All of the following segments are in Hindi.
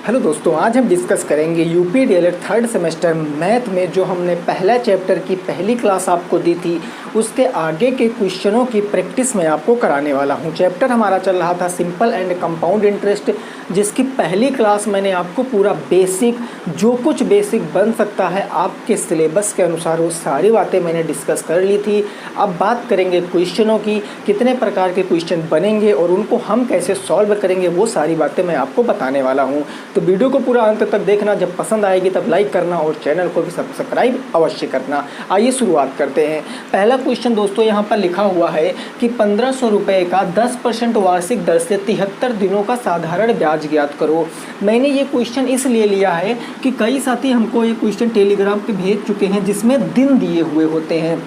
हेलो दोस्तों, आज हम डिस्कस करेंगे UP DElEd third semester math में जो हमने पहला चैप्टर की पहली क्लास आपको दी थी उसके आगे के क्वेश्चनों की प्रैक्टिस मैं आपको कराने वाला हूं। चैप्टर हमारा चल रहा था सिंपल एंड कंपाउंड इंटरेस्ट, जिसकी पहली क्लास मैंने आपको पूरा बेसिक जो कुछ बेसिक बन सकता है आपके सिलेबस के अनुसार वो सारी बातें मैंने डिस्कस कर ली थी। अब बात करेंगे क्वेश्चनों की, कितने प्रकार के क्वेश्चन बनेंगे और उनको हम कैसे सॉल्व करेंगे, वो सारी बातें मैं आपको बताने वाला हूँ। तो वीडियो को पूरा अंत तक देखना, जब पसंद आएगी तब लाइक करना और चैनल को भी सब्सक्राइब अवश्य करना। आइए शुरुआत करते हैं। पहला क्वेश्चन दोस्तों यहाँ पर लिखा हुआ है कि 1500 रुपये का 10% वार्षिक दर से 73 दिनों का साधारण ब्याज ज्ञात करो। मैंने ये क्वेश्चन इसलिए लिया है कि कई साथी हमको ये क्वेश्चन टेलीग्राम पे भेज चुके हैं जिसमें दिन दिए हुए होते हैं,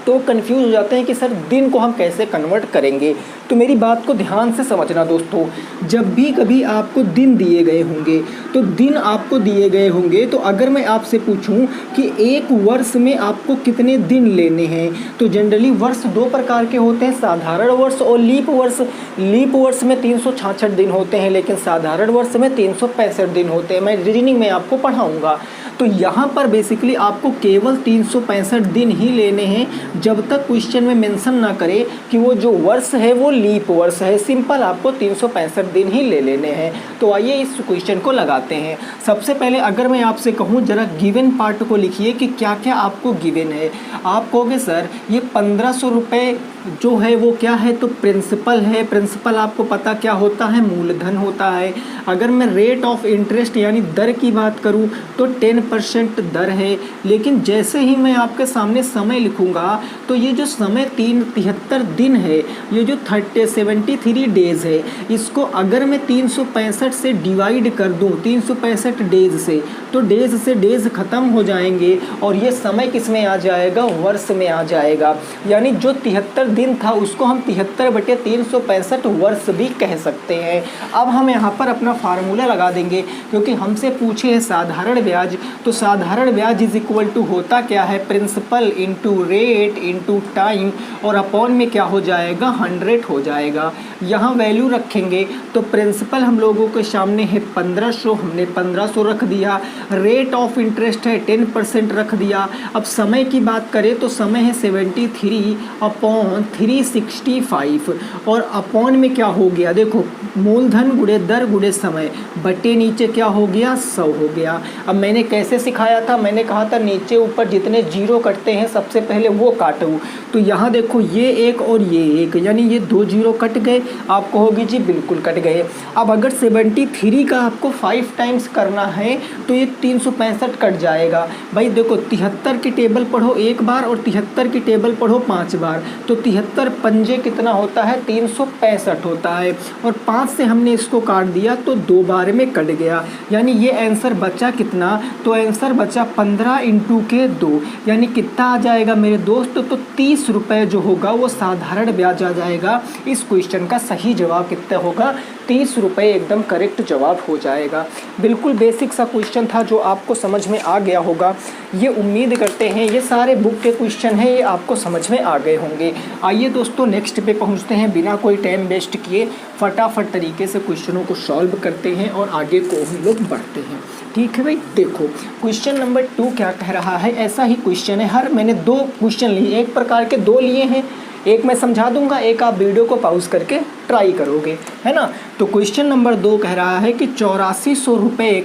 तो कंफ्यूज हो जाते हैं कि सर दिन को हम कैसे कन्वर्ट करेंगे। तो मेरी बात को ध्यान से समझना दोस्तों, जब भी कभी आपको दिन दिए गए होंगे तो दिन आपको दिए गए होंगे, तो अगर मैं आपसे पूछूं कि एक वर्ष में आपको कितने दिन लेने हैं, तो जनरली वर्ष दो प्रकार के होते हैं, साधारण वर्ष और लीप वर्ष। लीप वर्ष में 366 दिन होते हैं, लेकिन साधारण वर्ष में 365 दिन होते हैं। मैं रीजनिंग में आपको पढ़ाऊँगा। तो यहाँ पर बेसिकली आपको केवल 365 दिन ही लेने हैं, जब तक क्वेश्चन में मेंशन ना करे कि वो जो वर्ष है वो लीप वर्ष है। सिंपल आपको 365 दिन ही ले लेने हैं। तो आइए इस क्वेश्चन को लगाते हैं। सबसे पहले अगर मैं आपसे कहूँ जरा गिवन पार्ट को लिखिए कि क्या क्या आपको गिवन है। आप कहोगे सर ये 1500 रुपये जो है वो क्या है, तो प्रिंसिपल है। प्रिंसिपल आपको पता क्या होता है, मूलधन होता है। अगर मैं रेट ऑफ इंटरेस्ट यानी दर की बात करूं तो 10% दर है, लेकिन जैसे ही मैं आपके सामने समय लिखूंगा तो ये जो समय 73 दिन है, ये जो 73 डेज है, इसको अगर मैं 365 से डिवाइड कर दूं, 365 डेज से, तो डेज से डेज ख़त्म हो जाएंगे और ये समय किस में आ जाएगा, वर्ष में आ जाएगा। यानी जो 73 दिन था उसको हम 73/365 वर्ष भी कह सकते हैं। अब हम यहाँ पर अपना फार्मूला लगा देंगे, क्योंकि हमसे पूछे है साधारण ब्याज, तो साधारण ब्याज इज इक्वल टू होता क्या है, principal into rate into time, और अपॉन में क्या हो जाएगा, 100 हो जाएगा। यहाँ वैल्यू रखेंगे तो प्रिंसिपल हम लोगों के सामने है 1500, हमने 1500 रख दिया। रेट ऑफ इंटरेस्ट है 10% रख दिया। अब समय की बात करें तो समय है 73/365, और अपॉन में क्या हो गया, देखो मूलधन गुणे दर गुणे समय बटे नीचे क्या हो गया, 100 हो गया। अब मैंने कैसे सिखाया था, मैंने कहा था नीचे ऊपर जितने जीरो कटते हैं सबसे पहले वो काटूँ। तो यहाँ देखो ये एक और ये एक, यानी ये 2 जीरो कट गए। आप कहोगे जी बिल्कुल कट गए। अब अगर 73 का आपको 5 टाइम्स करना है तो ये 365 कट जाएगा। भाई देखो 73 की टेबल पढ़ो एक बार और 73 की टेबल पढ़ो 5 बार, तो 73 पंजे कितना होता है, 365 होता है। और 5 से हमने इसको काट दिया तो 2 बार में कट गया, यानी ये आंसर बचा कितना, तो आंसर बचा 15 इंटू के 2, यानी कितना आ जाएगा मेरे दोस्त, तो 30 रुपये जो होगा वो साधारण ब्याज आ जाएगा। इस क्वेश्चन का सही जवाब कितना होगा, 30 रुपये एकदम करेक्ट जवाब हो जाएगा। बिल्कुल बेसिक सा क्वेश्चन था जो आपको समझ में आ गया होगा, ये उम्मीद करते हैं। ये सारे बुक के क्वेश्चन हैं, ये आपको समझ में आ गए होंगे। आइए दोस्तों नेक्स्ट पे पहुंचते हैं, बिना कोई टाइम वेस्ट किए फटाफट तरीके से क्वेश्चनों को सॉल्व करते हैं और आगे को हम लोग बढ़ते हैं। ठीक है भाई, देखो क्वेश्चन नंबर 2 क्या कह रहा है। ऐसा ही क्वेश्चन है, हर मैंने 2 क्वेश्चन लिए, एक प्रकार के 2 लिए हैं, एक मैं समझा दूंगा, एक आप वीडियो को पॉज करके ट्राई करोगे, है ना। तो क्वेश्चन नंबर 2 कह रहा है कि 8400 रुपये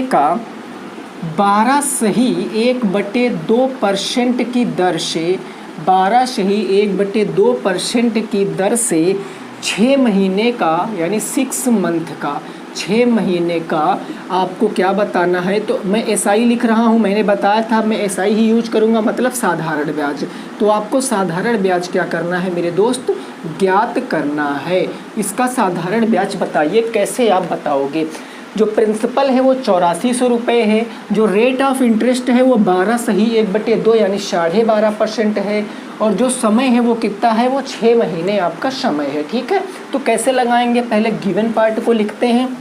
का 12 सही 1/2% की दर से 12 सही 1/2% की दर से 6 महीने का यानी 6 मंथ का 6 महीने का आपको क्या बताना है। तो मैं एसआई लिख रहा हूँ, मैंने बताया था मैं एसआई ही यूज करूँगा, मतलब साधारण ब्याज। तो आपको साधारण ब्याज क्या करना है मेरे दोस्त, ज्ञात करना है। इसका साधारण ब्याज बताइए, कैसे आप बताओगे। जो प्रिंसिपल है वो 8400 रुपये है, जो रेट ऑफ इंटरेस्ट है वो 12 सही 1/2 यानी 12.5% है, और जो समय है वो कितना है, वो 6 महीने आपका समय है। ठीक है, तो कैसे लगाएंगे, पहले गिवन पार्ट को लिखते हैं।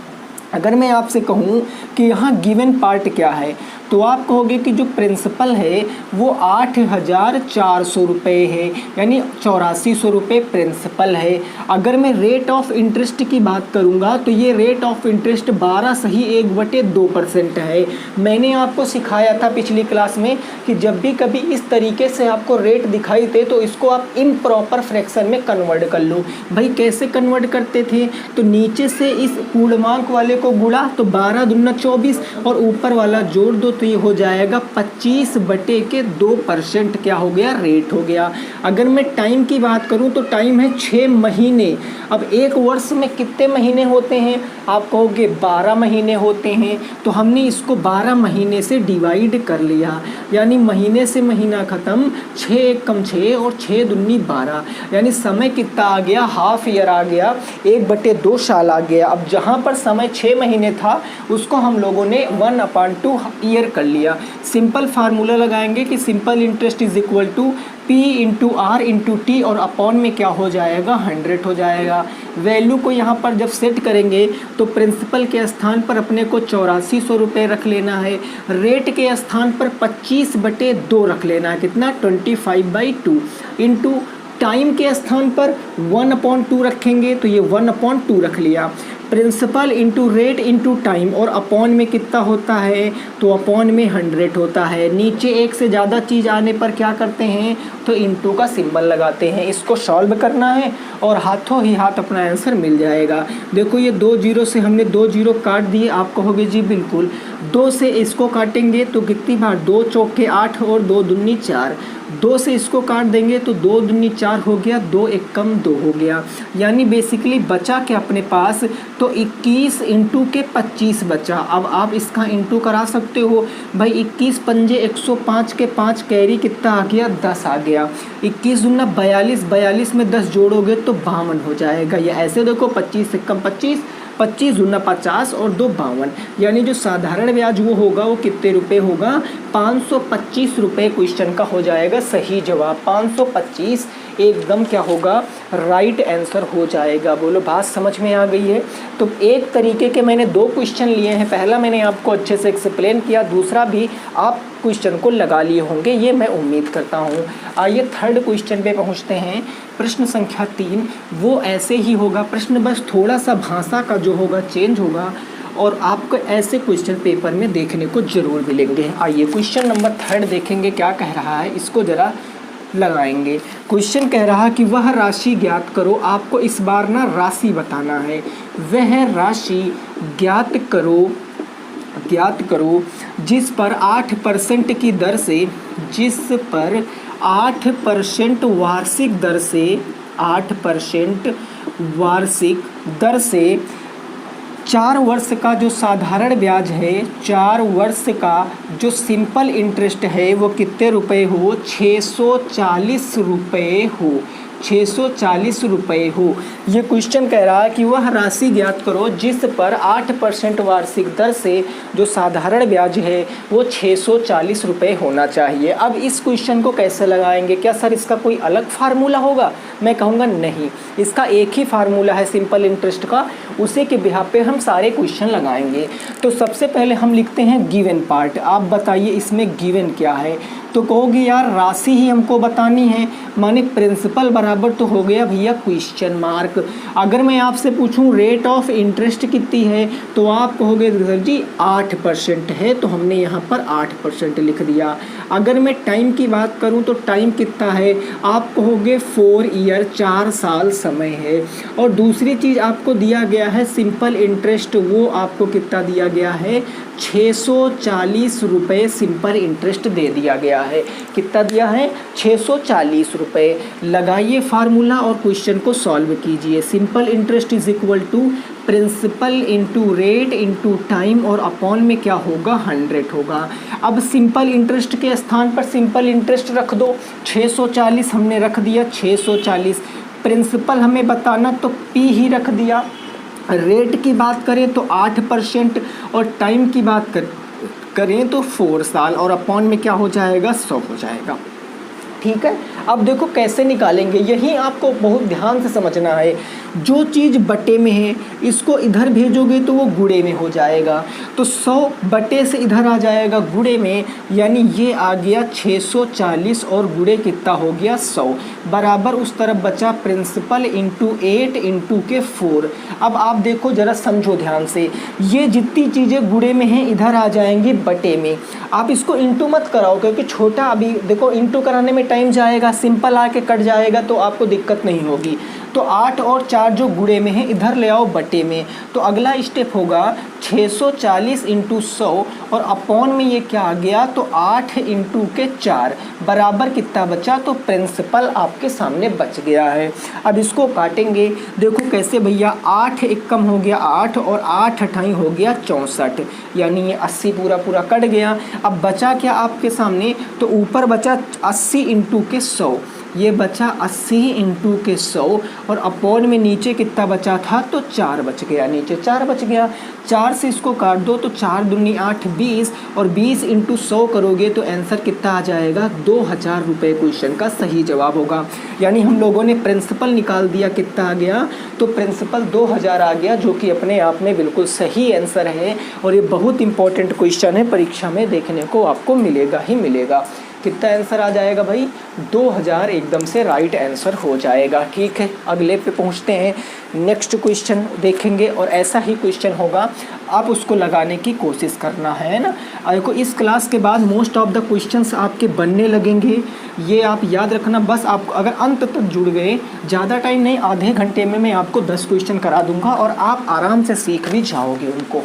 अगर मैं आपसे कहूँ कि यहाँ गिवन पार्ट क्या है, तो आप कहोगे कि जो प्रिंसिपल है वो 8,400 रुपये है, यानी 8400 रुपये प्रिंसिपल है। अगर मैं रेट ऑफ इंटरेस्ट की बात करूँगा तो ये रेट ऑफ इंटरेस्ट 12/1/2% है। मैंने आपको सिखाया था पिछली क्लास में कि जब भी कभी इस तरीके से आपको रेट दिखाई दे तो इसको आप इम्प्रॉपर फ्रैक्शन में कन्वर्ट कर लो। भाई कैसे कन्वर्ट करते थे, तो नीचे से इस पूर्णांक वाले को गुणा तो 12 दूना 24 और ऊपर वाला जोड़ दो तो ये हो जाएगा 25/2%। क्या हो गया, रेट हो गया। अगर मैं टाइम की बात करूं तो टाइम है 6 महीने। अब एक वर्ष में कितने महीने होते हैं, आप कहोगे 12 महीने होते हैं, तो हमने इसको 12 महीने से डिवाइड कर लिया, यानी महीने से महीना ख़त्म, 6 एक कम 6 और 6 दूनी 12, यानी समय कितना आ गया, हाफ ईयर आ गया, 1/2 साल आ गया। अब जहाँ पर समय 6 महीने था उसको हम लोगों ने 1/2 ईयर कर लिया। सिंपल फार्मूला लगाएंगे कि simple interest is equal to P into R into T और अपॉन में क्या हो जाएगा, 100 हो जाएगा। वैल्यू को यहाँ पर जब सेट करेंगे तो प्रिंसिपल के स्थान पर अपने को 8400 रुपये रख लेना है, रेट के स्थान पर 25/2 रख लेना है, कितना 25/2 इंटू टाइम के स्थान पर 1/2 रखेंगे तो ये 1/2 रख लिया। Principal into rate into time और अपॉन में कितना होता है, तो अपॉन में 100 होता है। नीचे एक से ज़्यादा चीज़ आने पर क्या करते हैं, तो इंटू का सिंबल लगाते हैं। इसको सॉल्व करना है और हाथों ही हाथ अपना आंसर मिल जाएगा। देखो ये 2 जीरो से हमने 2 जीरो काट दिए, आप कहोगे जी बिल्कुल। 2 से इसको काटेंगे तो कितनी बार, 2 चौके 8 और 2 दूनी 4। 2 से इसको काट देंगे तो 2 दूनी 4 हो गया, 2 एक कम 2 हो गया, यानी बेसिकली बचा के अपने पास तो 21 इंटू के 25 बचा। अब आप इसका इंटू करा सकते हो भाई, 21 पंजे 105 के 5 कैरी कितना आ गया, 10 आ गया। 21 दूना 42, 42 में 10 जोड़ोगे तो 52 हो जाएगा। या ऐसे देखो 25 से कम 25, 25 दूना 50 और 2 52, यानी जो साधारण ब्याज वो होगा वो कितने रुपए होगा, 525 रुपये क्वेश्चन का हो जाएगा सही जवाब। 525 एकदम क्या होगा, राइट आंसर हो जाएगा। बोलो बात समझ में आ गई है। तो एक तरीके के मैंने 2 क्वेश्चन लिए हैं, पहला मैंने आपको अच्छे से एक्सप्लेन किया, दूसरा भी आप क्वेश्चन को लगा लिए होंगे, ये मैं उम्मीद करता हूँ। आइए थर्ड क्वेश्चन पे पहुँचते हैं। प्रश्न संख्या 3 वो ऐसे ही होगा, प्रश्न बस थोड़ा सा भाषा का जो होगा चेंज होगा और आपको ऐसे क्वेश्चन पेपर में देखने को जरूर मिलेंगे। आइए क्वेश्चन नंबर 3 देखेंगे क्या कह रहा है, इसको ज़रा लगाएंगे। क्वेश्चन कह रहा कि वह राशि ज्ञात करो, आपको इस बार ना राशि बताना है। वह राशि ज्ञात करो जिस पर 8% की दर से, जिस पर 8% वार्षिक दर से, 8% वार्षिक दर से 4 वर्ष का जो साधारण ब्याज है, 4 वर्ष का जो सिंपल इंटरेस्ट है वो कितने रुपए हो, 640 रुपये हो, 640 रुपये हो। ये क्वेश्चन कह रहा है कि वह राशि ज्ञात करो जिस पर 8% वार्षिक दर से जो साधारण ब्याज है वो 640 रुपये होना चाहिए। अब इस क्वेश्चन को कैसे लगाएंगे, क्या सर इसका कोई अलग फार्मूला होगा, मैं कहूँगा नहीं, इसका एक ही फार्मूला है सिंपल इंटरेस्ट का, उसी के बिहाफ पे हम सारे क्वेश्चन लगाएंगे। तो सबसे पहले हम लिखते हैं गिवन पार्ट। आप बताइए इसमें गिवन क्या है, तो कहोगे यार राशि ही हमको बतानी है, माने प्रिंसिपल बराबर तो हो गया भैया क्वेश्चन मार्क। अगर मैं आपसे पूछूं रेट ऑफ इंटरेस्ट कितनी है तो आप कहोगे सर जी 8% है, तो हमने यहाँ पर 8% लिख दिया। अगर मैं टाइम की बात करूँ तो टाइम कितना है, आप कहोगे 4 ईयर, 4 साल समय है। और दूसरी चीज़ आपको दिया गया है सिंपल इंटरेस्ट, वो आपको कितना दिया गया है, 640 रुपये सिंपल इंटरेस्ट दे दिया गया है। कितना दिया है, 640 रुपये। लगाइए फार्मूला और क्वेश्चन को सॉल्व कीजिए। Simple interest is equal to principal into rate into time और अपॉन में क्या होगा, 100 होगा। अब सिंपल इंटरेस्ट के स्थान पर सिंपल इंटरेस्ट रख दो, 640 हमने रख दिया, 640। प्रिंसिपल हमें बताना तो P ही रख दिया। रेट की बात करें तो 8% और टाइम की बात करें तो 4 साल और अपॉन में क्या हो जाएगा, 100 हो जाएगा। ठीक है। अब देखो कैसे निकालेंगे, यही आपको बहुत ध्यान से समझना है। जो चीज़ बटे में है इसको इधर भेजोगे तो वो गुणे में हो जाएगा, तो 100 बटे से इधर आ जाएगा गुणे में, यानी ये आ गया 640 और गुणे कितना हो गया 100, बराबर उस तरफ बचा प्रिंसिपल इंटू 8 इंटू के 4। अब आप देखो ज़रा समझो ध्यान से, ये जितनी चीज़ें गुणे में हैं इधर आ जाएंगी बटे में। आप इसको इंटू मत कराओ क्योंकि छोटा, अभी देखो इंटू कराने में टाइम जाएगा, सिंपल आके कट जाएगा तो आपको दिक्कत नहीं होगी। तो 8 और 4 जो गुणे में है इधर ले आओ बटे में, तो अगला स्टेप होगा 640 इंटू 100 और अपॉन में ये क्या आ गया, तो 8 इंटू के 4 बराबर कितना बचा, तो प्रिंसिपल आपके सामने बच गया है। अब इसको काटेंगे, देखो कैसे भैया, 8 एक कम हो गया 8 और 8 अठाई हो गया 64, यानी ये 80 पूरा पूरा कट गया। अब बचा क्या आपके सामने, तो ऊपर बचा 80 इंटू के 100, ये बचा 80 इंटू के 100 और अपॉन में नीचे कितना बचा था, तो 4 बच गया, नीचे 4 बच गया। 4 से इसको काट दो तो 4 दूनी 8 20 और 20 इंटू 100 करोगे तो आंसर कितना आ जाएगा, 2000 रुपये क्वेश्चन का सही जवाब होगा। यानी हम लोगों ने प्रिंसिपल निकाल दिया, कितना आ गया, तो प्रिंसिपल 2000 आ गया, जो कि अपने आप में बिल्कुल सही आंसर है और ये बहुत इंपॉर्टेंट क्वेश्चन है, परीक्षा में देखने को आपको मिलेगा ही मिलेगा। कितना आंसर आ जाएगा भाई, 2000 एकदम से राइट आंसर हो जाएगा। ठीक है, अगले पे पहुंचते हैं, नेक्स्ट क्वेश्चन देखेंगे और ऐसा ही क्वेश्चन होगा, आप उसको लगाने की कोशिश करना है ना। देखो इस क्लास के बाद मोस्ट ऑफ द क्वेश्चंस आपके बनने लगेंगे, ये आप याद रखना। बस आप अगर अंत तक जुड़ गए, ज़्यादा टाइम नहीं, आधे घंटे में मैं आपको 10 क्वेश्चन करा दूंगा और आप आराम से सीख भी जाओगे उनको।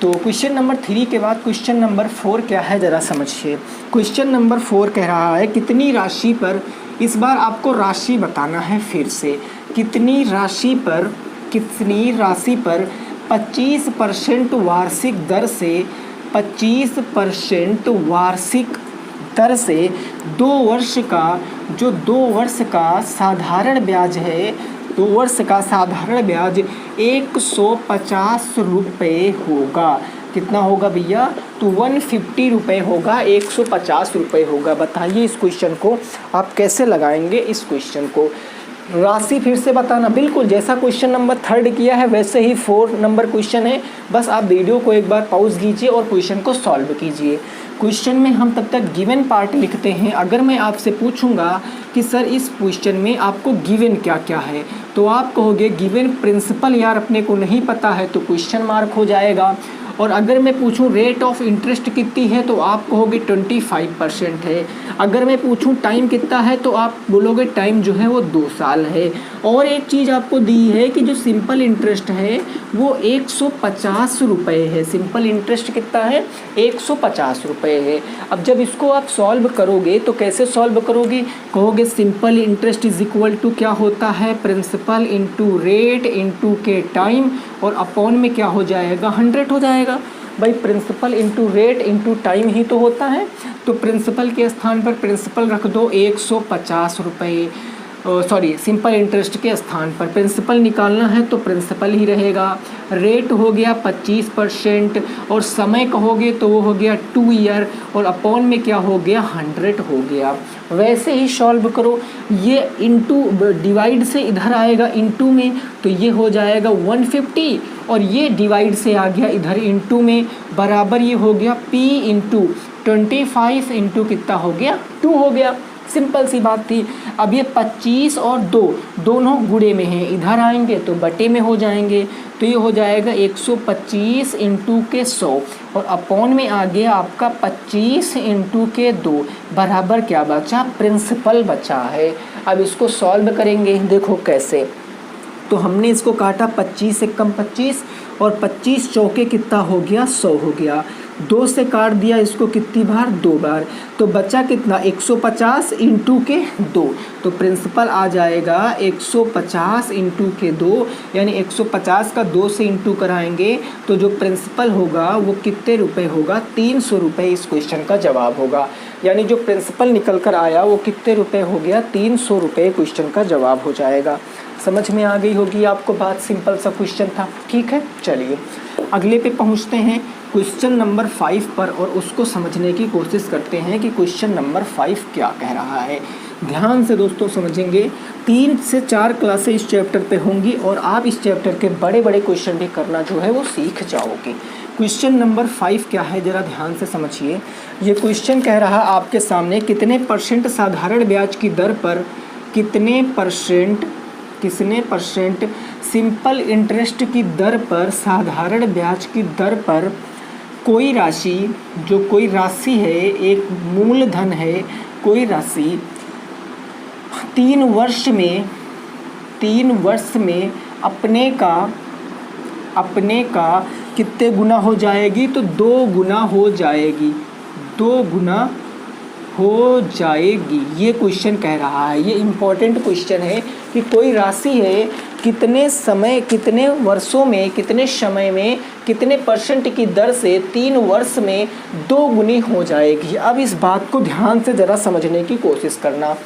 तो क्वेश्चन नंबर 3 के बाद क्वेश्चन नंबर 4 क्या है ज़रा समझिए। क्वेश्चन नंबर 4 कह रहा है कितनी राशि पर, इस बार आपको राशि बताना है फिर से, कितनी राशि पर 25% वार्षिक दर से 25% वार्षिक दर से 2 वर्ष का, जो 2 वर्ष का साधारण ब्याज है, 2 वर्ष का साधारण ब्याज 150 रुपये होगा। कितना होगा भैया, तो 150 रुपये होगा, 150 रुपये होगा। बताइए इस क्वेश्चन को आप कैसे लगाएंगे, इस क्वेश्चन को राशि फिर से बताना, बिल्कुल जैसा क्वेश्चन नंबर 3 किया है वैसे ही 4 नंबर क्वेश्चन है। बस आप वीडियो को एक बार पॉज कीजिए और क्वेश्चन को सॉल्व कीजिए। क्वेश्चन में हम तब तक गिवन पार्ट लिखते हैं। अगर मैं आपसे पूछूंगा कि सर इस क्वेश्चन में आपको गिवन क्या क्या है, तो आप कहोगे गिवन प्रिंसिपल यार अपने को नहीं पता है, तो क्वेश्चन मार्क हो जाएगा। और अगर मैं पूछूं रेट ऑफ इंटरेस्ट कितनी है, तो आप कहोगे 25% है। अगर मैं पूछूं टाइम कितना है, तो आप बोलोगे टाइम जो है वो 2 साल है। और एक चीज़ आपको दी है कि जो सिंपल इंटरेस्ट है वो 150 रुपये है। सिंपल इंटरेस्ट कितना है, 150 रुपये है। अब जब इसको आप सॉल्व करोगे तो कैसे सॉल्व करोगे, कहोगे simple interest is equal to क्या होता है, प्रिंसिपल इंटू रेट इंटू के टाइम, और अपॉन में क्या हो जाएगा, 100 हो जाएगा। भाई principal into rate into time ही तो होता है, तो प्रिंसिपल के स्थान पर प्रिंसिपल रख दो 150 रुपये, सॉरी सिंपल इंटरेस्ट के स्थान पर प्रिंसिपल निकालना है तो प्रिंसिपल ही रहेगा। रेट हो गया 25% और समय कहोगे तो वो हो गया 2 ईयर, और अपॉन में क्या हो गया, 100 हो गया। वैसे ही सॉल्व करो, ये इंटू डिवाइड से इधर आएगा इंटू में, तो ये हो जाएगा 150, और ये डिवाइड से आ गया इधर इंटू में, बराबर ये हो गया P इंटू 25 इंटू कितना हो गया, 2 हो गया। सिंपल सी बात थी। अब ये 25 और 2 दोनों गुणे में हैं, इधर आएंगे तो बटे में हो जाएंगे, तो ये हो जाएगा 125 इंटू के 100, और अपॉन में आ गया आपका 25 इंटू के 2, बराबर क्या बचा, प्रिंसिपल बचा है। अब इसको सॉल्व करेंगे, देखो कैसे। तो हमने इसको काटा 25 से कम 25, और 25 चौके कितना हो गया, 100 हो गया। 2 से काट दिया इसको कितनी बार, 2 बार, तो बचा कितना, 150 इंटू के 2, तो प्रिंसिपल आ जाएगा 150 इंटू के 2, यानी 150 का 2 से इंटू कराएंगे तो जो प्रिंसिपल होगा वो कितने रुपए होगा, 300 रुपये इस क्वेश्चन का जवाब होगा। यानी जो प्रिंसिपल निकल कर आया वो कितने रुपए हो गया, 300 रुपये क्वेश्चन का जवाब हो जाएगा। समझ में आ गई होगी आपको बात, सिंपल सा क्वेश्चन था। ठीक है, चलिए अगले पे पहुंचते हैं, क्वेश्चन नंबर 5 पर, और उसको समझने की कोशिश करते हैं कि क्वेश्चन नंबर 5 क्या कह रहा है। ध्यान से दोस्तों समझेंगे। 3 से 4 क्लासें इस चैप्टर पे होंगी और आप इस चैप्टर के बड़े बड़े क्वेश्चन भी करना जो है वो सीख जाओगे। क्वेश्चन नंबर 5 क्या है, ज़रा ध्यान से समझिए। ये क्वेश्चन कह रहा आपके सामने कितने परसेंट साधारण ब्याज की दर पर कितने परसेंट सिंपल इंटरेस्ट की दर पर साधारण ब्याज की दर पर कोई राशि, जो कोई राशि है, एक मूलधन है, कोई राशि 3 वर्ष में अपने का कितने गुना हो जाएगी, तो 2 गुना हो जाएगी, 2 गुना हो जाएगी। ये क्वेश्चन कह रहा है, ये इम्पोर्टेंट क्वेश्चन है कि कोई राशि है कितने वर्षों में, कितने समय में, कितने परसेंट की दर से 3 वर्ष में 2 गुनी हो जाएगी। अब इस बात को ध्यान से ज़रा समझने की कोशिश करना।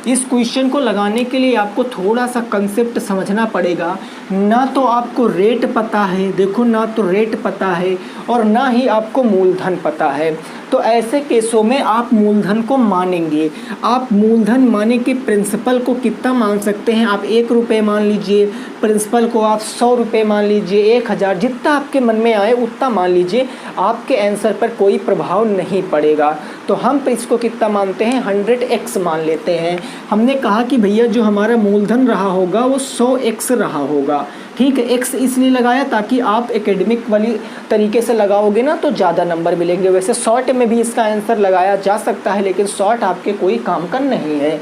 इस क्वेश्चन को लगाने के लिए आपको थोड़ा सा कंसेप्ट समझना पड़ेगा। ना तो आपको रेट पता है, देखो, ना तो रेट पता है और ना ही आपको मूलधन पता है। तो ऐसे केसों में आप मूलधन को मानेंगे। आप मूलधन माने कि प्रिंसिपल को कितना मान सकते हैं, आप 1 रुपये मान लीजिए, प्रिंसिपल को आप 100 रुपये मान लीजिए, 1000, जितना आपके मन में आए उतना मान लीजिए, आपके आंसर पर कोई प्रभाव नहीं पड़ेगा। तो हम इसको कितना मानते हैं, 100x मान लेते हैं। हमने कहा कि भैया जो हमारा मूलधन रहा होगा वो 100x रहा होगा, ठीक है। x इसलिए लगाया ताकि आप एकेडमिक वाली तरीके से लगाओगे ना तो ज़्यादा नंबर मिलेंगे। वैसे शॉर्ट में भी इसका आंसर लगाया जा सकता है, लेकिन शॉर्ट आपके कोई काम का नहीं है।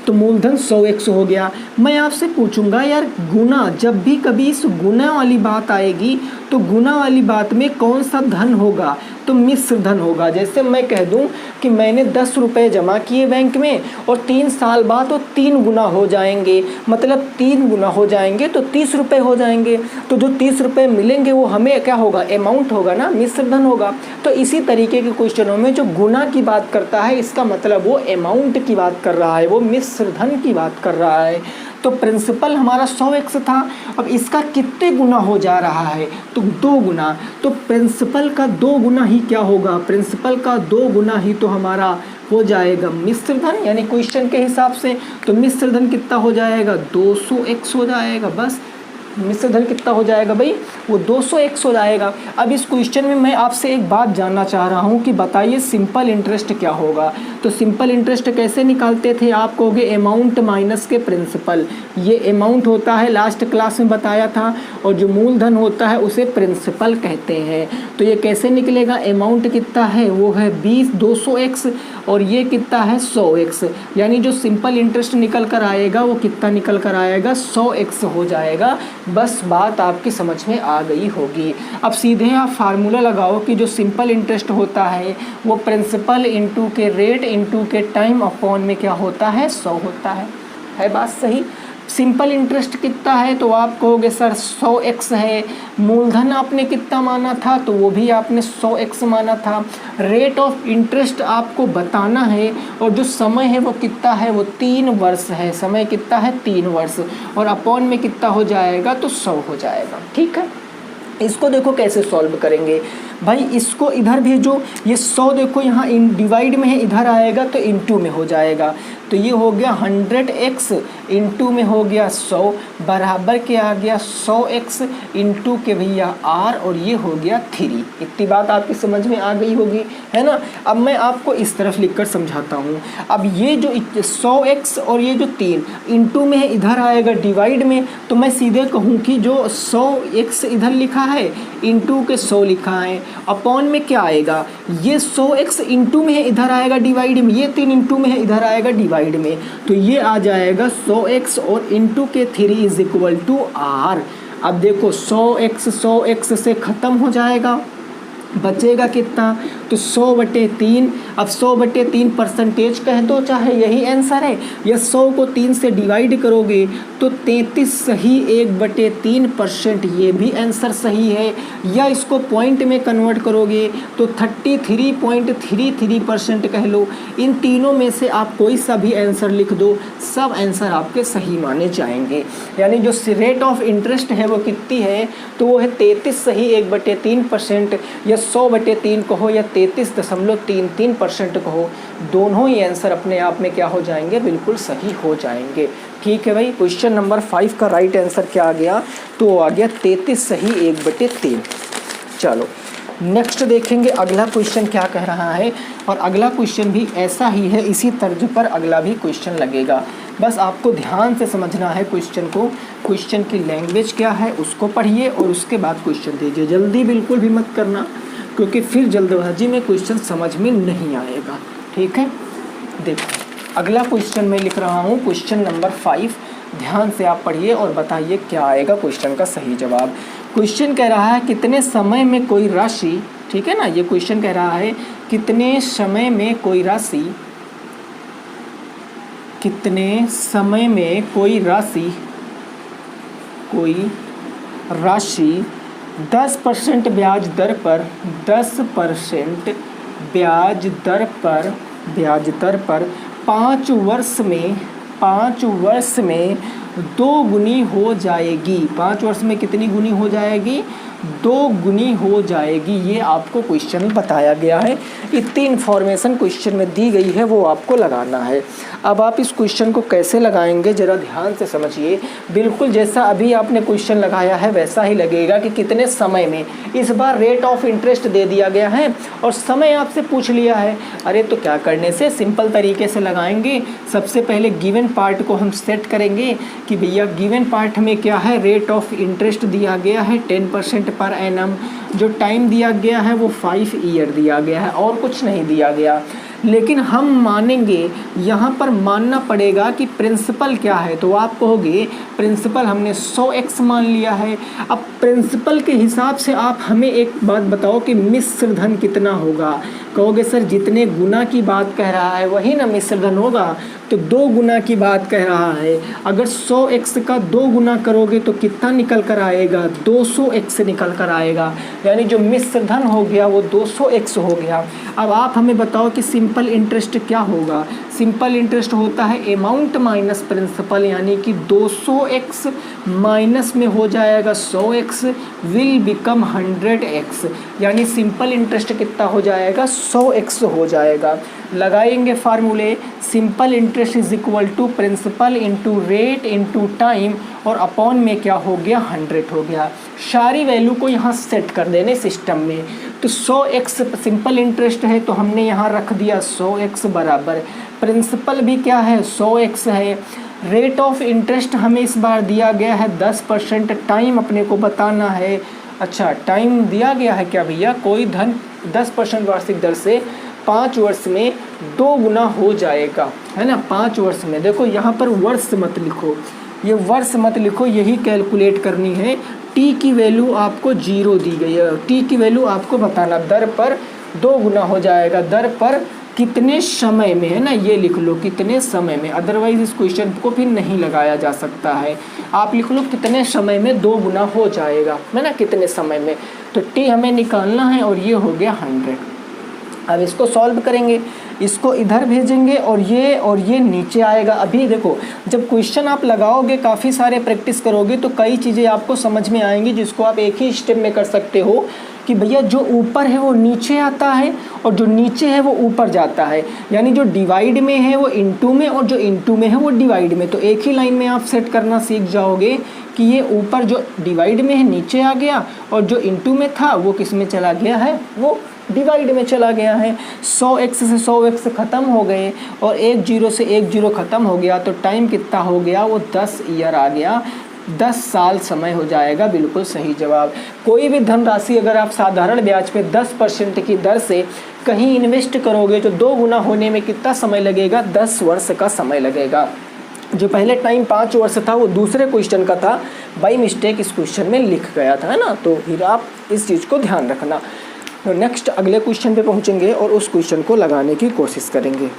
तो मूलधन 100x हो गया। मैं आपसे पूछूंगा यार, गुना, जब भी कभी इस गुना वाली बात आएगी तो गुना वाली बात में कौन सा धन होगा, तो मिश्र धन होगा। जैसे मैं कह दूं कि मैंने 10 रुपये जमा किए बैंक में और 3 साल बाद वो 3 गुना हो जाएंगे, मतलब 3 गुना हो जाएंगे तो 30 रुपये हो जाएंगे। तो जो 30 रुपये मिलेंगे वो हमें क्या होगा, अमाउंट होगा ना, मिश्र धन होगा। तो इसी तरीके के क्वेश्चनों में जो गुना की बात करता है इसका मतलब वो अमाउंट की बात कर रहा है, वो मिश्र धन की बात कर रहा है। तो प्रिंसिपल हमारा 100x था, अब इसका कितने गुना हो जा रहा है, तो 2 गुना। तो प्रिंसिपल का 2 गुना ही क्या होगा, प्रिंसिपल का 2 गुना ही तो हमारा हो जाएगा मिश्र धन, यानी क्वेश्चन के हिसाब से। तो मिश्र धन कितना हो जाएगा, 200x हो जाएगा। बस मिश्र धन कितना हो जाएगा भाई, वो 200x हो जाएगा। अब इस क्वेश्चन में मैं आपसे एक बात जानना चाह रहा हूँ कि बताइए सिंपल इंटरेस्ट क्या होगा। तो सिंपल इंटरेस्ट कैसे निकालते थे, आप कहोगे अमाउंट माइनस के प्रिंसिपल। ये अमाउंट होता है, लास्ट क्लास में बताया था, और जो मूलधन होता है उसे प्रिंसिपल कहते हैं। तो ये कैसे निकलेगा, अमाउंट कितना है, वो है 200x और ये कितना है 100x, यानी जो सिंपल इंटरेस्ट निकल कर आएगा वो कितना निकल कर आएगा, 100x हो जाएगा। बस बात आपकी समझ में आ गई होगी। अब सीधे आप फार्मूला लगाओ कि जो सिंपल इंटरेस्ट होता है वो प्रिंसिपल इंटू के रेट इंटू के टाइम अपॉन में क्या होता है, 100 होता है बात सही। सिंपल इंटरेस्ट कितना है, तो आप कहोगे सर 100x है। मूलधन आपने कितना माना था, तो वो भी आपने 100x माना था। रेट ऑफ इंटरेस्ट आपको बताना है और जो समय है वो कितना है, वो 3 वर्ष है। समय कितना है, 3 वर्ष, और अपॉन में कितना हो जाएगा, तो 100 हो जाएगा। ठीक है, इसको देखो कैसे सॉल्व करेंगे भाई। इसको इधर भेजो, ये 100 देखो यहाँ डिवाइड में है, इधर आएगा तो इनटू में हो जाएगा। तो ये हो गया 100x इंटू में हो गया 100 बराबर के आ गया 100x इंटू के भैया r, और ये हो गया 3। इतनी बात आपकी समझ में आ गई होगी, है ना। अब मैं आपको इस तरफ लिखकर समझाता हूँ। अब ये जो 100x और ये जो 3 इंटू में है, इधर आएगा डिवाइड में, तो मैं सीधे कहूँ कि जो 100x इधर लिखा है इंटू के 100 लिखा है, अपॉन में क्या आएगा, ये 100x इंटू में है, इधर आएगा डिवाइड में, ये 3 इंटू में है, इधर आएगा डिवाइड में, तो ये आ जाएगा 100x और इंटू के 3 इज इक्वल टू r। अब देखो 100x से ख़त्म हो जाएगा, बचेगा कितना, तो 100/3। अब 100/3 परसेंटेज कह दो, चाहे यही आंसर है, या 100 को 3 से डिवाइड करोगे तो 33 सही 1/3%, ये भी आंसर सही है। या इसको पॉइंट में कन्वर्ट करोगे तो 33.33% कह लो। इन तीनों में से आप कोई सा भी आंसर लिख दो, सब आंसर आपके सही माने जाएंगे। यानी जो रेट ऑफ इंटरेस्ट है वो कितनी है, तो वो है 33 सही 1/3%, या 100/3 कहो या 33.33% कहो, दोनों ही आंसर अपने आप में क्या हो जाएंगे, बिल्कुल सही हो जाएंगे। ठीक है भाई, क्वेश्चन नंबर 5 का राइट आंसर क्या आ गया, तो आ गया 33 सही 1/3। चलो नेक्स्ट देखेंगे अगला क्वेश्चन क्या कह रहा है, और अगला क्वेश्चन भी ऐसा ही है, इसी तर्ज पर अगला भी क्वेश्चन लगेगा। बस आपको ध्यान से समझना है क्वेश्चन को, क्वेश्चन की लैंग्वेज क्या है उसको पढ़िए और उसके बाद क्वेश्चन दीजिए। जल्दी बिल्कुल भी मत करना, क्योंकि फिर जल्दबाजी में क्वेश्चन समझ में नहीं आएगा। ठीक है, देखो अगला क्वेश्चन मैं लिख रहा हूँ, क्वेश्चन नंबर 5। ध्यान से आप पढ़िए और बताइए क्या आएगा क्वेश्चन का सही जवाब। क्वेश्चन कह रहा है कितने समय में कोई राशि, ठीक है ना, ये क्वेश्चन कह रहा है कितने समय में कोई राशि, कितने समय में कोई राशि 10% ब्याज दर पर 10% ब्याज दर पर 5 वर्ष में 2 गुनी हो जाएगी। 5 वर्ष में कितनी गुनी हो जाएगी, 2 गुनी हो जाएगी। ये आपको क्वेश्चन बताया गया है, इतनी इन्फॉर्मेशन क्वेश्चन में दी गई है, वो आपको लगाना है। अब आप इस क्वेश्चन को कैसे लगाएंगे ज़रा ध्यान से समझिए। बिल्कुल जैसा अभी आपने क्वेश्चन लगाया है वैसा ही लगेगा कि कितने समय में। इस बार रेट ऑफ इंटरेस्ट दे दिया गया है और समय आपसे पूछ लिया है। अरे तो क्या करने से, सिंपल तरीके से लगाएंगे। सबसे पहले गिवन पार्ट को हम सेट करेंगे कि भैया गिवन पार्ट में क्या है, रेट ऑफ इंटरेस्ट दिया गया है 10% पर एनम। जो टाइम दिया गया है वो 5 ईयर दिया गया है और कुछ नहीं दिया गया। लेकिन हम मानेंगे, यहाँ पर मानना पड़ेगा कि प्रिंसिपल क्या है। तो आप कहोगे प्रिंसिपल हमने 100x मान लिया है। अब प्रिंसिपल के हिसाब से आप हमें एक बात बताओ कि मिश्र धन कितना होगा। कहोगे सर जितने गुना की बात कह रहा है वही ना मिश्र धन होगा, तो 2 गुना की बात कह रहा है। अगर 100x का 2 गुना करोगे तो कितना निकल कर आएगा, 200x निकल कर आएगा। यानी जो मिश्र धन हो गया वो 200x हो गया। अब आप हमें बताओ कि सिंपल इंटरेस्ट क्या होगा। सिंपल इंटरेस्ट होता है अमाउंट माइनस प्रिंसिपल, यानी कि 200x माइनस में हो जाएगा 100x विल बिकम 100x, यानी सिंपल इंटरेस्ट कितना हो जाएगा, 100x हो जाएगा। लगाएंगे फार्मूले, simple interest is equal to principal into rate into time, और अपॉन में क्या हो गया, 100 हो गया। सारी वैल्यू को यहाँ सेट कर देने सिस्टम में। तो 100x सिंपल इंटरेस्ट है तो हमने यहाँ रख दिया 100x बराबर, प्रिंसिपल भी क्या है 100x है। रेट ऑफ इंटरेस्ट हमें इस बार दिया गया है 10%, टाइम अपने को बताना है। अच्छा टाइम दिया गया है क्या भैया, कोई धन 10% वार्षिक दर से 5 वर्ष में 2 गुना हो जाएगा, है ना। 5 वर्ष में, देखो यहाँ पर वर्ष मत लिखो, ये वर्ष मत लिखो, यही कैलकुलेट करनी है। टी की वैल्यू आपको 0 दी गई है, टी की वैल्यू आपको बताना, दर पर 2 गुना हो जाएगा, दर पर कितने समय में, है ना, ये लिख लो कितने समय में। अदरवाइज इस क्वेश्चन को फिर नहीं लगाया जा सकता है। आप लिख लो कितने समय में 2 गुना हो जाएगा, है ना, कितने समय में। तो टी हमें निकालना है और ये हो गया 100। अब इसको सॉल्व करेंगे, इसको इधर भेजेंगे और ये नीचे आएगा। अभी देखो जब क्वेश्चन आप लगाओगे, काफ़ी सारे प्रैक्टिस करोगे तो कई चीज़ें आपको समझ में आएंगी, जिसको आप एक ही स्टेप में कर सकते हो कि भैया जो ऊपर है वो नीचे आता है और जो नीचे है वो ऊपर जाता है। यानी जो डिवाइड में है वो इनटू में और जो इनटू में है वो डिवाइड में। तो एक ही लाइन में आप सेट करना सीख जाओगे कि ये ऊपर जो डिवाइड में है नीचे आ गया और जो इनटू में था वो किस में चला गया है, वो डिवाइड में चला गया है। 100x से 100x ख़त्म हो गए और 1 0 से 1 0 ख़त्म हो गया, तो टाइम कितना हो गया, वो 10 ईयर आ गया, 10 साल समय हो जाएगा। बिल्कुल सही जवाब। कोई भी धनराशि अगर आप साधारण ब्याज पे 10% की दर से कहीं इन्वेस्ट करोगे तो 2 गुना होने में कितना समय लगेगा, 10 वर्ष का समय लगेगा। जो पहले टाइम 5 वर्ष था वो दूसरे क्वेश्चन का था, बाई मिस्टेक इस क्वेश्चन में लिख गया था, है ना। तो फिर आप इस चीज़ को ध्यान रखना। तो नेक्स्ट अगले क्वेश्चन पे पहुंचेंगे और उस क्वेश्चन को लगाने की कोशिश करेंगे।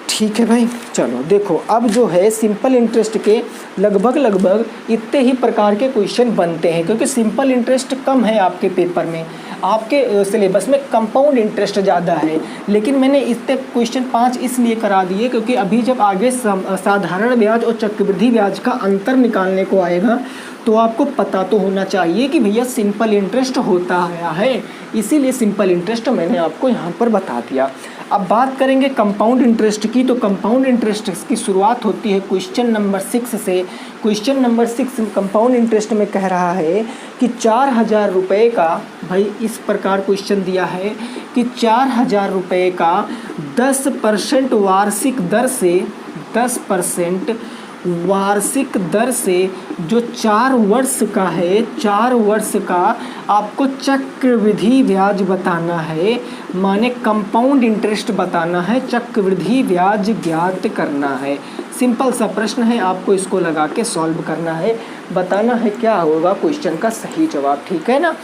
ठीक है भाई, चलो देखो अब जो है सिंपल इंटरेस्ट के लगभग इतने ही प्रकार के क्वेश्चन बनते हैं, क्योंकि सिंपल इंटरेस्ट कम है आपके पेपर में, आपके सिलेबस में कंपाउंड इंटरेस्ट ज़्यादा है। लेकिन मैंने इतने क्वेश्चन 5 इसलिए करा दिए क्योंकि अभी जब आगे साधारण ब्याज और चक्रवृद्धि ब्याज का अंतर निकालने को आएगा तो आपको पता तो होना चाहिए कि भैया सिंपल इंटरेस्ट होता है, इसीलिए सिंपल इंटरेस्ट मैंने आपको यहाँ पर बता दिया। अब बात करेंगे कंपाउंड इंटरेस्ट की। तो कंपाउंड इंटरेस्ट की शुरुआत होती है क्वेश्चन नंबर 6 से। क्वेश्चन नंबर 6 कंपाउंड इंटरेस्ट में कह रहा है कि 4,000 रुपये का, भाई इस प्रकार क्वेश्चन दिया है कि 4,000 रुपये का 10% वार्षिक दर से 10% वार्षिक दर से जो 4 वर्ष का है, 4 वर्ष का आपको चक्रवृद्धि ब्याज बताना है, माने कंपाउंड इंटरेस्ट बताना है, चक्रवृद्धि ब्याज ज्ञात करना है। सिंपल सा प्रश्न है, आपको इसको लगा के सॉल्व करना है, बताना है क्या होगा क्वेश्चन का सही जवाब, ठीक है ना।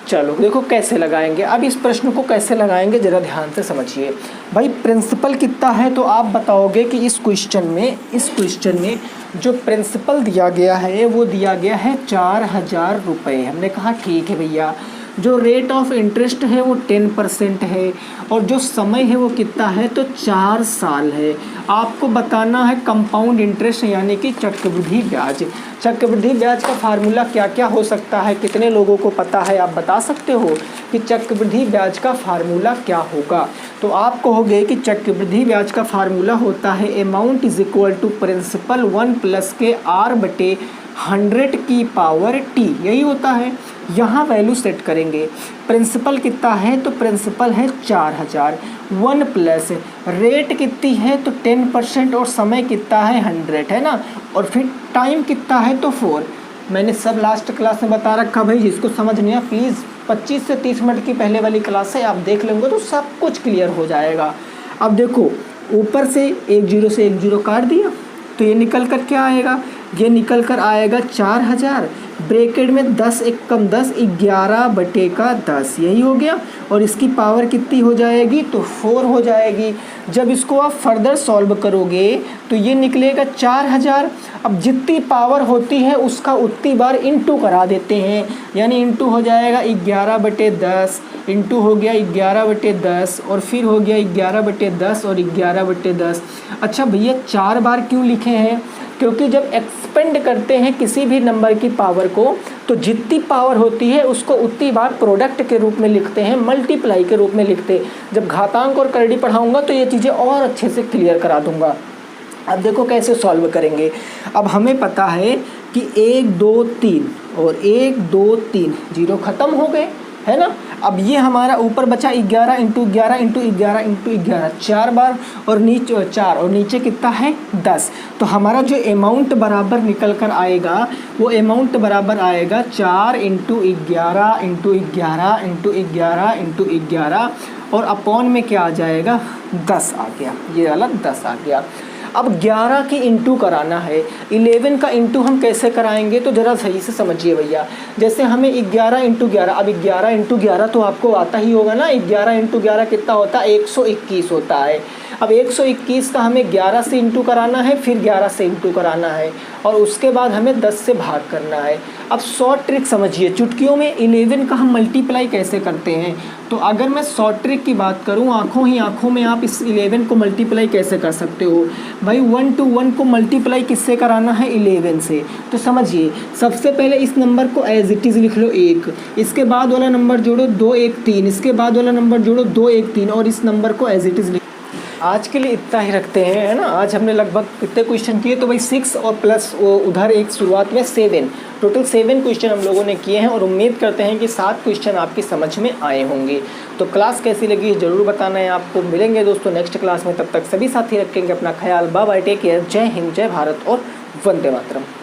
चलो देखो कैसे लगाएंगे। अब इस प्रश्न को कैसे लगाएंगे ज़रा ध्यान से समझिए। भाई प्रिंसिपल कितना है, तो आप बताओगे कि इस क्वेश्चन में जो प्रिंसिपल दिया गया है वो दिया गया है 4,000 रुपये। हमने कहा ठीक है भैया, जो रेट ऑफ इंटरेस्ट है वो 10% है और जो समय है वो कितना है, तो 4 साल है। आपको बताना है कंपाउंड इंटरेस्ट यानी कि चक्रवृद्धि ब्याज। चक्रवृद्धि ब्याज का फार्मूला क्या क्या हो सकता है, कितने लोगों को पता है, आप बता सकते हो कि चक्रवृद्धि ब्याज का फार्मूला क्या होगा। तो आप कहोगे कि चक्रवृद्धि ब्याज का फार्मूला होता है amount is equal to principal 1 plus के R बटे 100 की पावर T, यही होता है। यहाँ वैल्यू सेट करेंगे। प्रिंसिपल कितना है, तो प्रिंसिपल है 4,000, 1 प्लस रेट कितनी है, तो 10% और समय कितना है 100 है ना, और फिर टाइम कितना है, तो 4। मैंने सब लास्ट क्लास में बता रखा भाई, जिसको समझ नहीं है प्लीज़ 25 से 30 मिनट की पहले वाली क्लास है, आप देख लेंगे तो सब कुछ क्लियर हो जाएगा। अब देखो ऊपर से एक जीरो से एक जीरो काट दिया तो ये निकल कर क्या आएगा, ये निकल कर आएगा 4,000, ब्रैकेट में 10 एक कम 10, 11 बटे का 10, यही हो गया। और इसकी पावर कितनी हो जाएगी, तो 4 हो जाएगी। जब इसको आप फर्दर सॉल्व करोगे तो ये निकलेगा 4,000। अब जितनी पावर होती है उसका उतनी बार इंटू करा देते हैं, यानी इंटू हो जाएगा 11 बटे 10, इंटू हो गया 11 बटे 10 और फिर हो गया 11 बटे 10 और 11 बटे 10। अच्छा भैया 4 बार क्यों लिखे हैं, क्योंकि जब एक्सपेंड करते हैं किसी भी नंबर की पावर को तो जितनी पावर होती है उसको उतनी बार प्रोडक्ट के रूप में लिखते हैं, मल्टीप्लाई के रूप में लिखते हैं। जब घातांक और करड़ी पढ़ाऊंगा तो ये चीज़ें और अच्छे से क्लियर करा दूंगा। अब देखो कैसे सॉल्व करेंगे। अब हमें पता है कि 1 2 3 और 1 2 3 जीरो ख़त्म हो गए, है ना। अब ये हमारा ऊपर बचा 11 इंटू 11 इंटू 11 इंटू 11, 4 बार, और नीचे 4 और नीचे कितना है 10। तो हमारा जो अमाउंट बराबर निकल कर आएगा वो अमाउंट बराबर आएगा 4 इंटू 11 इंटू 11 इंटू 11 इंटू 11 और अपॉन में क्या आ जाएगा 10 आ गया, ये वाला 10 आ गया। अब 11 की इंटू कराना है, 11 का इंटू हम कैसे कराएंगे, तो ज़रा सही से समझिए भैया। जैसे हमें 11 इंटू 11, अब 11 इंटू 11 तो आपको आता ही होगा ना, 11 इंटू 11 कितना होता है 121 होता है। अब 121 का हमें 11 से इंटू कराना है, फिर 11 से इंटू कराना है और उसके बाद हमें 10 से भाग करना है। अब शॉर्ट ट्रिक समझिए, चुटकियों में 11 का हम मल्टीप्लाई कैसे करते हैं। तो अगर मैं शॉर्ट ट्रिक की बात करूं, आँखों में आप इस 11 को मल्टीप्लाई कैसे कर सकते हो भाई, 1 to 1 को मल्टीप्लाई किससे कराना है 11 से। तो समझिए सबसे पहले इस नंबर को एज इट इज़ लिख लो 1, इसके बाद वाला नंबर जोड़ो 2 1 3, इसके बाद वाला नंबर जोड़ो 2 1 3 और इस नंबर को एज इट इज़। आज के लिए इतना ही रखते हैं, है ना। आज हमने लगभग कितने क्वेश्चन किए, तो भाई 6 और प्लस उधर एक शुरुआत में 7, टोटल 7 क्वेश्चन हम लोगों ने किए हैं और उम्मीद करते हैं कि 7 क्वेश्चन आपकी समझ में आए होंगे। तो क्लास कैसी लगी ज़रूर बताना है आपको। मिलेंगे दोस्तों नेक्स्ट क्लास में, तब तक सभी साथी रखेंगे अपना ख्याल। बाय बाय, टेक केयर, जय हिंद, जय भारत और वंदे मातरम।